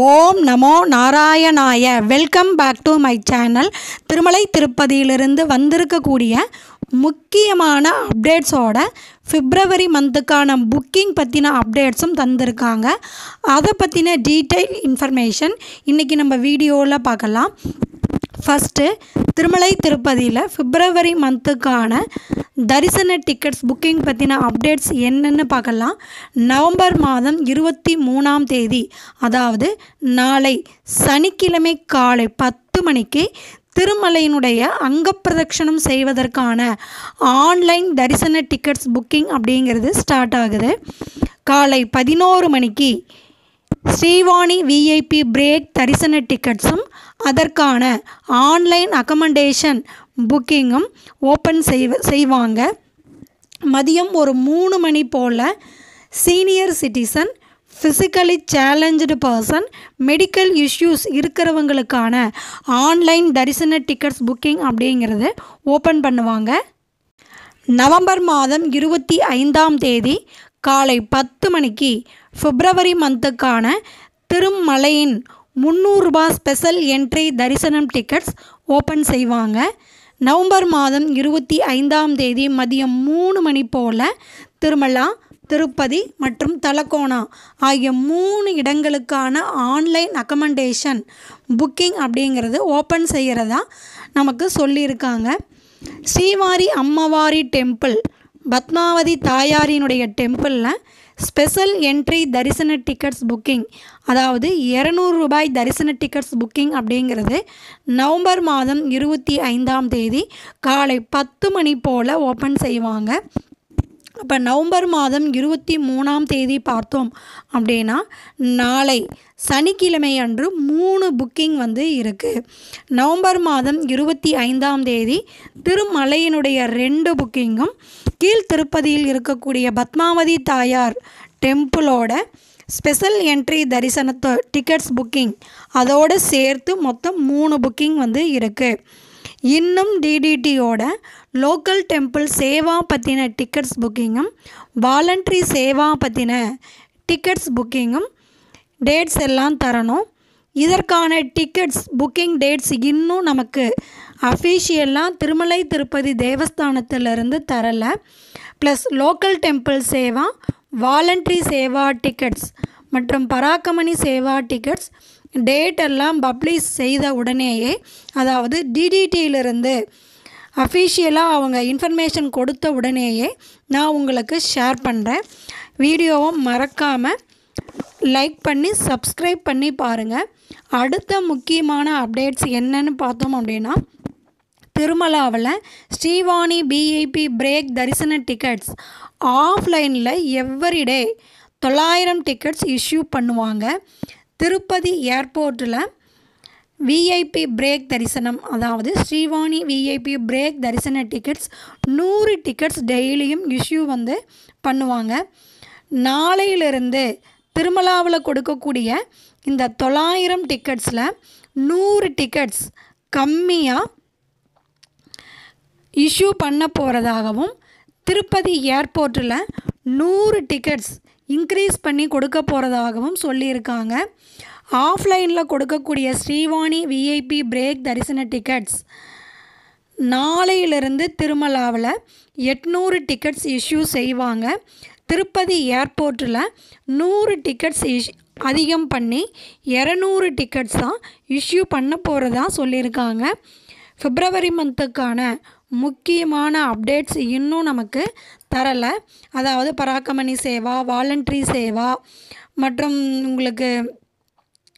ஓம் நமோ நாராயணாய. Welcome back to my channel. Tirumala திருப்பதியிலிருந்து வந்திருக்கக்கூடிய முக்கியமான அப்டேட்ஸோட பிப்ரவரி மந்த்துக்கான புக்கிங் பற்றின அப்டேட்ஸும் தந்திருக்காங்க. அதை பற்றின டீட்டெயில் இன்ஃபர்மேஷன் இன்றைக்கி நம்ம வீடியோவில் பார்க்கலாம். ஃபஸ்ட்டு திருமலை திருப்பதியில் பிப்ரவரி மந்த்துக்கான தரிசன டிக்கெட்ஸ் புக்கிங் பற்றின அப்டேட்ஸ் என்னென்னு பார்க்கலாம். நவம்பர் மாதம் 23ஆம் தேதி, அதாவது நாளை சனிக்கிழமை காலை 10 மணிக்கு திருமலையினுடைய அங்கப்பிரதட்சணம் செய்வதற்கான ஆன்லைன் தரிசன டிக்கெட்ஸ் புக்கிங் அப்படிங்கிறது ஸ்டார்ட் ஆகுது. காலை 11 மணிக்கு ஸ்ரீவாணி விஐபி பிரேக் தரிசன டிக்கெட்ஸும் அதற்கான ஆன்லைன் அக்கமண்டேஷன் புக்கிங்கும் ஓப்பன் செய்வாங்க. மதியம் ஒரு 3 மணி போல் senior citizen, physically challenge person, medical issues இருக்கிறவங்களுக்கான ஆன்லைன் தரிசன டிக்கெட்ஸ் புக்கிங் அப்படிங்கிறது ஓப்பன் பண்ணுவாங்க. நவம்பர் மாதம் 25ஆம் தேதி காலை 10 மணிக்கு பிப்ரவரி மந்த்துக்கான திருமலையின் 300 ரூபாய் ஸ்பெஷல் என்ட்ரி தரிசனம் டிக்கெட்ஸ் ஓப்பன் செய்வாங்க. நவம்பர் மாதம் 25ஆம் தேதி மதியம் 3 மணி போல் திருமலா, திருப்பதி மற்றும் தலக்கோணா ஆகிய 3 இடங்களுக்கான ஆன்லைன் அக்கமண்டேஷன் புக்கிங் அப்படிங்கிறது ஓப்பன் செய்கிறதா நமக்கு சொல்லியிருக்காங்க. ஸ்ரீவாரி அம்மவாரி டெம்பிள், பத்மாவதி தாயாரினுடைய டெம்பிளில் ஸ்பெஷல் என்ட்ரி தரிசன டிக்கெட்ஸ் புக்கிங், அதாவது 200 ரூபாய் தரிசன டிக்கெட்ஸ் புக்கிங் அப்படிங்கிறது நவம்பர் மாதம் 25ஆம் தேதி காலை 10 மணி போல் ஓப்பன் செய்வாங்க. அப்போ நவம்பர் மாதம் 23ஆம் தேதி பார்த்தோம் அப்படின்னா நாளை சனிக்கிழமை அன்று 3 புக்கிங் இருக்குது. நவம்பர் மாதம் 25ஆம் தேதி திருமலையினுடைய 2 புக்கிங்கும், கீழ் திருப்பதியில் இருக்கக்கூடிய பத்மாவதி தாயார் டெம்பிளோட ஸ்பெஷல் என்ட்ரி தரிசன டிக்கெட்ஸ் புக்கிங் அதோடு சேர்த்து மொத்தம் 3 புக்கிங் இருக்குது. இன்னும் டிடிடியோட லோக்கல் டெம்பிள் சேவா பற்றின டிக்கெட்ஸ் புக்கிங்கும், வாலண்ட்ரி சேவா பற்றின டிக்கெட்ஸ் புக்கிங்கும் டேட்ஸ் எல்லாம் தரணும். இதற்கான டிக்கெட்ஸ் புக்கிங் டேட்ஸ் இன்னும் நமக்கு அஃபீஷியலாக திருமலை திருப்பதி தேவஸ்தானத்திலிருந்து தரலை. Plus local temple Seva, voluntary Seva tickets மற்றும் பராக்கமணி சேவா டிக்கெட்ஸ் டேட் எல்லாம் பப்ளிஷ் செய்த உடனேயே, அதாவது டிடிடியிலிருந்து அஃபீஷியலாக அவங்க இன்ஃபர்மேஷன் கொடுத்த உடனேயே நான் உங்களுக்கு ஷேர் பண்ணுறேன். வீடியோவை மறக்காமல் லைக் பண்ணி சப்ஸ்கிரைப் பண்ணி பாருங்கள். அடுத்த முக்கியமான அப்டேட்ஸ் என்னன்னு பார்த்தோம் அப்படின்னா, திருமலாவில் ஸ்ரீவாணி பிஐபி பிரேக் தரிசன டிக்கெட்ஸ் ஆஃப்லைனில் எவ்ரிடே 900 டிக்கெட்ஸ் இஷ்யூ பண்ணுவாங்க. திருப்பதி ஏர்போர்ட்டில் விஐபி பிரேக் தரிசனம், அதாவது ஸ்ரீவாணி விஐபி பிரேக் தரிசன டிக்கெட்ஸ் 100 டிக்கெட்ஸ் டெய்லியும் இஷ்யூ பண்ணுவாங்க. நாளையிலிருந்து திருமலாவில் கொடுக்கக்கூடிய இந்த 900 டிக்கெட்ஸில் 100 டிக்கெட்ஸ் கம்மியாக இஷ்யூ பண்ண போகிறதாகவும், திருப்பதி ஏர்போர்ட்டில் 100 டிக்கெட்ஸ் இன்க்ரீஸ் பண்ணி கொடுக்க போகிறதாகவும் சொல்லியிருக்காங்க. ஆஃப்லைனில் கொடுக்கக்கூடிய ஸ்ரீவாணி விஐபி பிரேக் தரிசன டிக்கெட்ஸ் நாளையிலிருந்து திருமலாவில் 800 டிக்கெட்ஸ் இஷ்யூ செய்வாங்க. திருப்பதி ஏர்போர்ட்டில் 100 டிக்கெட்ஸ் அதிகம் பண்ணி 200 டிக்கெட்ஸ் தான் இஷ்யூ பண்ண போகிறதா சொல்லியிருக்காங்க. பிப்ரவரி மந்த்துக்கான முக்கியமான அப்டேட்ஸ் இன்னும் நமக்கு தரலை. அதாவது பராக்கமணி சேவா, வாலண்ட்ரி சேவா மற்றும் உங்களுக்கு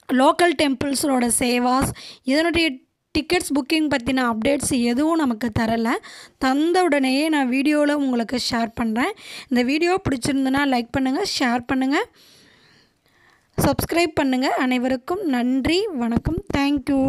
லோக்கல் டெம்பிள்ஸோட சேவாஸ், இதனுடைய டிக்கெட்ஸ் புக்கிங் பற்றின அப்டேட்ஸ் எதுவும் நமக்கு தரலை. தந்த உடனேயே நான் வீடியோவில் உங்களுக்கு ஷேர் பண்ணுறேன். இந்த வீடியோ பிடிச்சிருந்துன்னா லைக் பண்ணுங்கள், ஷேர் பண்ணுங்கள், சப்ஸ்கிரைப் பண்ணுங்கள். அனைவருக்கும் நன்றி, வணக்கம், தேங்க்யூ.